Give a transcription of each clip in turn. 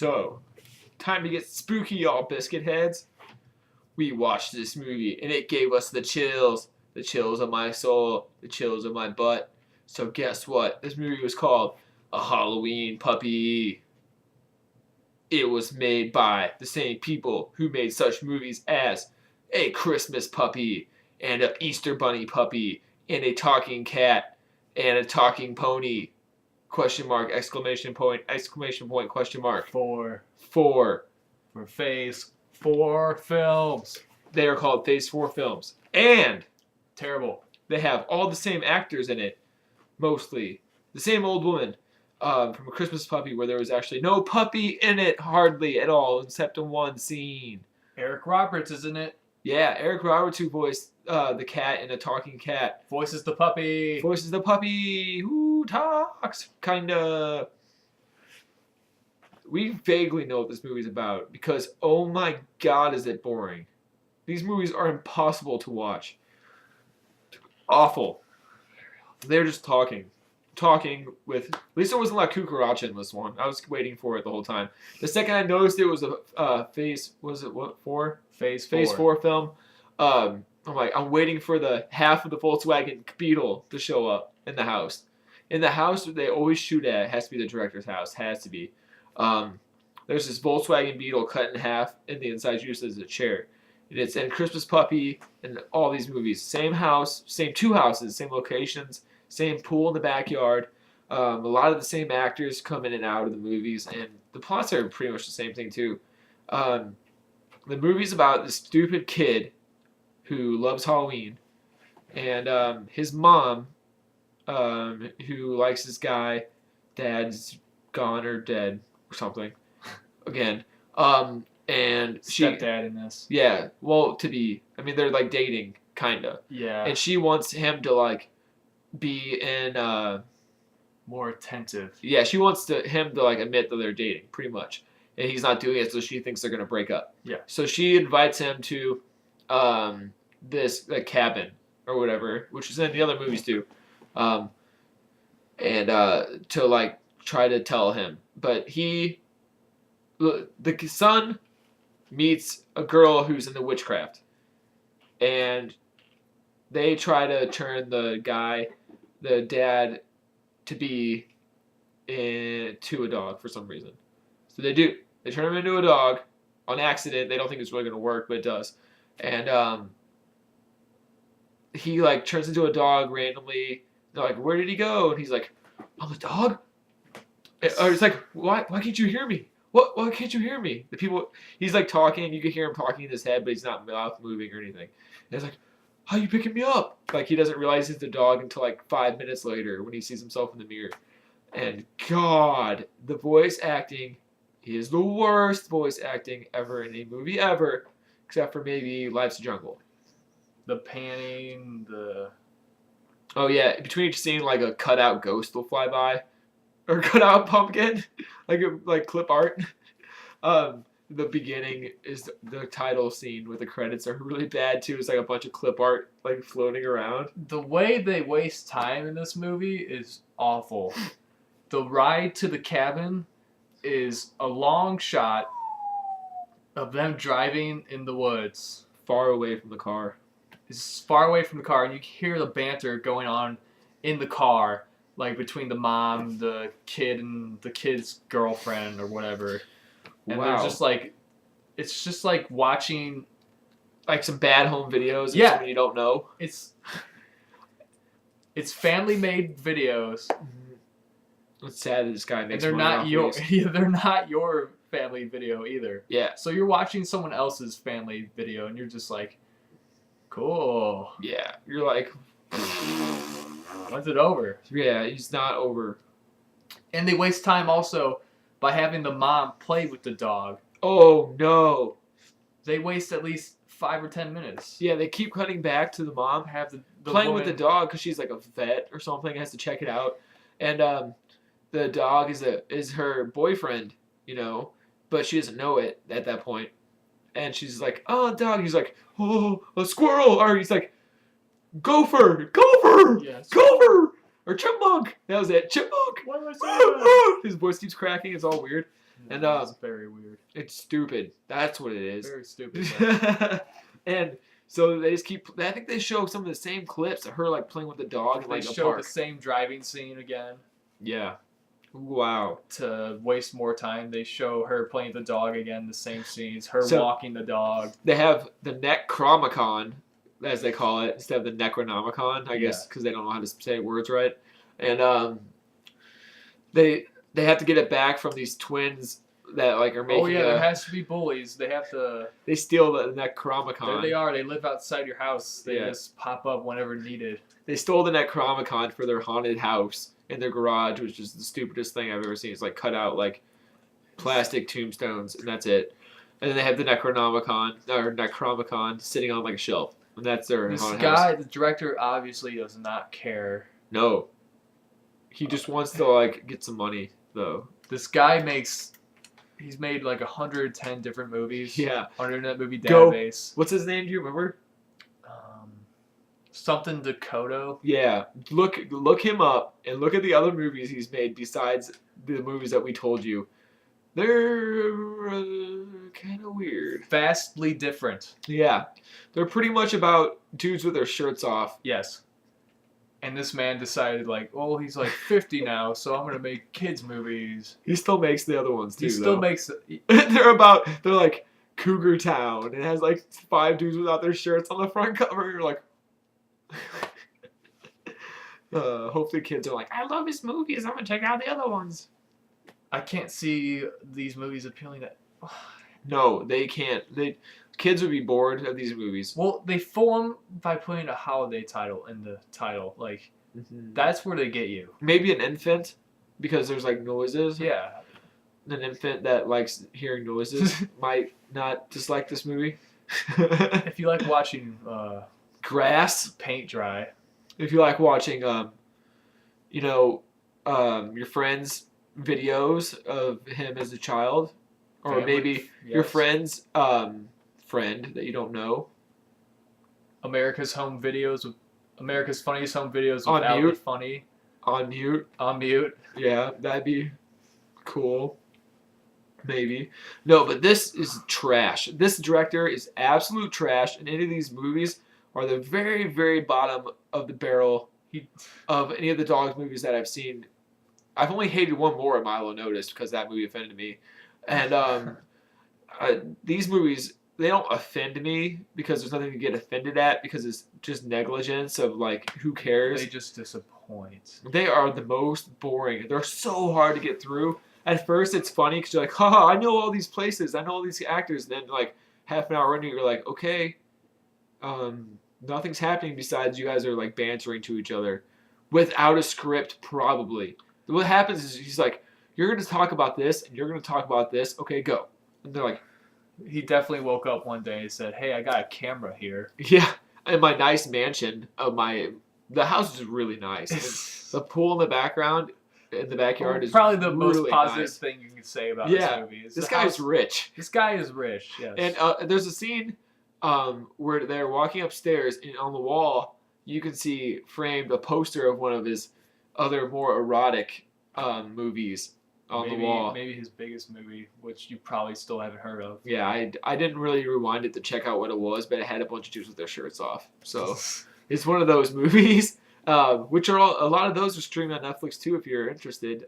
So, time to get spooky, y'all biscuit heads. We watched this movie, and it gave us the chills of my soul, the chills of my butt. So guess what? This movie was called A Halloween Puppy. It was made by the same people who made such movies as A Christmas Puppy, and an Easter Bunny Puppy, and a talking cat, and a talking pony. Question mark, exclamation point, question mark. Four. For Phase 4 films. They are called Phase 4 films. And terrible. They have all the same actors in it, mostly. The same old woman from A Christmas Puppy, where there was actually no puppy in it, hardly at all, except in one scene. Eric Roberts is in it. Yeah, Eric Roberts, who voiced the cat in A Talking Cat. Voices the puppy. Who talks, kinda. We vaguely know what this movie's about because, oh my god, is it boring. These movies are impossible to watch. Awful. They're just talking with... At least there wasn't a lot of cucaracha in this one. I was waiting for it the whole time. The second I noticed it was a phase... Was it what? 4? Phase 4. Phase 4 film. I'm like, I'm waiting for the half of the Volkswagen Beetle to show up in the house. In the house they always shoot at, it has to be the director's house. Has to be. There's this Volkswagen Beetle cut in half, and the inside used as a chair. And it's in Christmas Puppy and all these movies. Same house, same two houses, same locations, same pool in the backyard. A lot of the same actors come in and out of the movies, and the plots are pretty much the same thing too. The movie's about this stupid kid who loves Halloween, and his mom, who likes this guy, dad's gone or dead or something. Again, and she stepdad in this. Yeah, well, they're like dating, kinda. Yeah. And she wants him to like be in more attentive. Yeah, she wants him to like admit that they're dating, pretty much. And he's not doing it, so she thinks they're gonna break up. Yeah. So she invites him to this cabin or whatever, which is in the other movies too. And to like try to tell him. But the son meets a girl who's into witchcraft. And they try to turn the dad, to be into a dog for some reason. So they do. They turn him into a dog on accident. They don't think it's really going to work, but it does. And he like turns into a dog randomly. They're like, where did he go? And he's like, I'm a dog? Or it's like, why can't you hear me? Why can't you hear me? The people, he's like talking, you can hear him talking in his head, but he's not mouth moving or anything. And it's like, how are you picking me up? Like, he doesn't realize he's the dog until like 5 minutes later when he sees himself in the mirror. And God, the voice acting is the worst voice acting ever in a movie ever, except for maybe Life's a Jungle. The panning, Oh yeah, between each scene, like a cutout ghost will fly by. Or cutout pumpkin, like clip art. The beginning is the title scene with the credits are really bad too. It's like a bunch of clip art like floating around. The way they waste time in this movie is awful. The ride to the cabin is a long shot of them driving in the woods. Far away from the car. It's far away from the car, and you hear the banter going on in the car. Like between the mom, the kid, and the kid's girlfriend or whatever. And wow. they're just like, it's just like watching like some bad home videos of yeah. someone you don't know. It's family made videos. It's sad that this guy makes and money they're not your family video either. Yeah. So you're watching someone else's family video and you're just like, cool. Yeah. You're like, when's it over? Yeah, he's not over. And they waste time also by having the mom play with the dog. Oh no. They waste at least 5 or 10 minutes. Yeah, they keep cutting back to the mom Have the playing woman, with the dog because she's like a vet or something, has to check it out. And the dog is her boyfriend, you know, but she doesn't know it at that point. And she's like, oh, dog. He's like, oh, a squirrel. Or he's like, gopher. Yes. Gopher. Or chipmunk. That was it. Chipmunk. Why am I saying that? His voice keeps cracking. It's all weird. And That's very weird. it's stupid. That's what it is. Very stupid. And so they just keep. I think they show some of the same clips of her like playing with the dog in They like a show park. the same driving scene again. Yeah. Wow. To waste more time, they show her playing with the dog again, the same scenes, her So- walking the dog. They have the Necromicon, as they call it, instead of the Necronomicon, I guess, because they don't know how to say words right. And they have to get it back from these twins that like are making. Oh yeah, there has to be bullies. They have to. They steal the Necromicon. There they are. They live outside your house. They Yeah. just pop up whenever needed. They stole the Necromicon for their haunted house in their garage, which is the stupidest thing I've ever seen. It's like cut out like plastic tombstones, and that's it. And then they have the Necromicon sitting on like a shelf, and that's their This haunted guy, house. the director, obviously does not care. No, he just wants to like get some money though. This guy he's made like 110 different movies. Yeah. On Internet Movie Go. Database. What's his name? Do you remember? Something Dakota. Yeah, look him up and look at the other movies he's made besides the movies that we told you. They're kind of weird. Vastly different. Yeah, they're pretty much about dudes with their shirts off. Yes. And this man decided, like, oh, he's like 50 now, so I'm gonna make kids movies. He still makes the other ones too. He still though. makes. they're like Cougar Town. It has like 5 dudes without their shirts on the front cover. You're like, hopefully kids are like, I love his movies. I'm gonna check out the other ones. I can't see these movies appealing to. No, they can't. Kids would be bored of these movies. Well, they fool them by putting a holiday title in the title. Like, that's where they get you. Maybe an infant, because there's like noises. Yeah. An infant that likes hearing noises might not dislike this movie. If you like watching Grass. paint dry. If you like watching, your friend's videos of him as a child, or Family- maybe your yes. friend's friend that you don't know. America's Funniest Home Videos On without mute. the funny. On mute. On mute. Yeah, that'd be cool. Maybe. No, but this is trash. This director is absolute trash, and any of these movies are the very, very bottom of the barrel of any of the Dogs movies that I've seen. I've only hated one more at Milo Notice because that movie offended me. And these movies, they don't offend me because there's nothing to get offended at because it's just negligence of like, who cares? They just disappoint. They are the most boring. They're so hard to get through. At first, it's funny because you're like, haha, I know all these places. I know all these actors. And then, like, half an hour into it, you're like, okay, nothing's happening besides you guys are, like, bantering to each other without a script, probably. What happens is he's like, you're going to talk about this, and you're going to talk about this. Okay, go. And they're like, He definitely woke up one day and said, hey, I got a camera here. yeah, in my nice mansion the house is really nice. And the pool in the background, in the backyard, is probably the really most positive nice. thing you can say about Yeah, this movie. Is This the guy's house- rich. This guy is rich, yes. And there's a scene where they're walking upstairs, and on the wall, you can see framed a poster of one of his other more erotic movies on the wall. Maybe his biggest movie, which you probably still haven't heard of. Yeah, I didn't really rewind it to check out what it was, but it had a bunch of dudes with their shirts off. So it's one of those movies, which are a lot of those are streamed on Netflix too. If you're interested,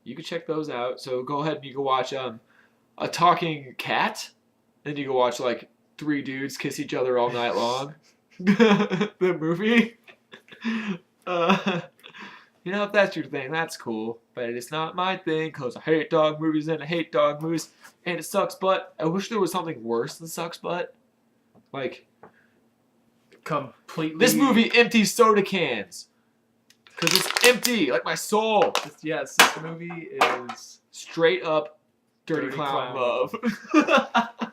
you can check those out. So go ahead and you can watch A Talking Cat, and you can watch like 3 dudes kiss each other all night long. The movie. If that's your thing, that's cool. But it's not my thing because I hate dog movies and I hate dog movies and it sucks butt. I wish there was something worse than sucks butt. Like, Completely. this movie empties soda cans. Because it's empty, like my soul. Yes, this movie is Straight up dirty Dirty clown clown. love.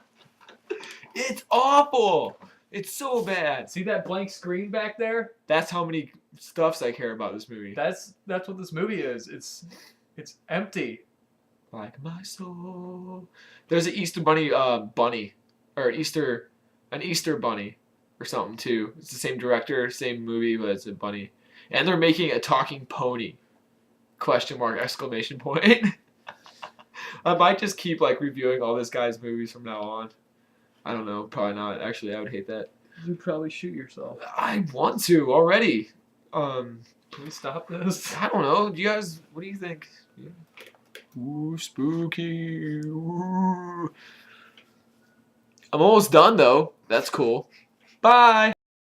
It's awful. It's so bad. See that blank screen back there? That's how many stuffs I care about this movie. That's what this movie is. It's empty. Like my soul. There's an Easter bunny, or an Easter bunny, or something too. It's the same director, same movie, but it's a bunny, and they're making a talking pony. ! Exclamation point. I might just keep like reviewing all this guy's movies from now on. I don't know. Probably not. Actually, I would hate that. You'd probably shoot yourself. I want to already. Can we stop this? I don't know. Do you guys? What do you think? Yeah. Ooh, spooky. Ooh. I'm almost done though. That's cool. Bye.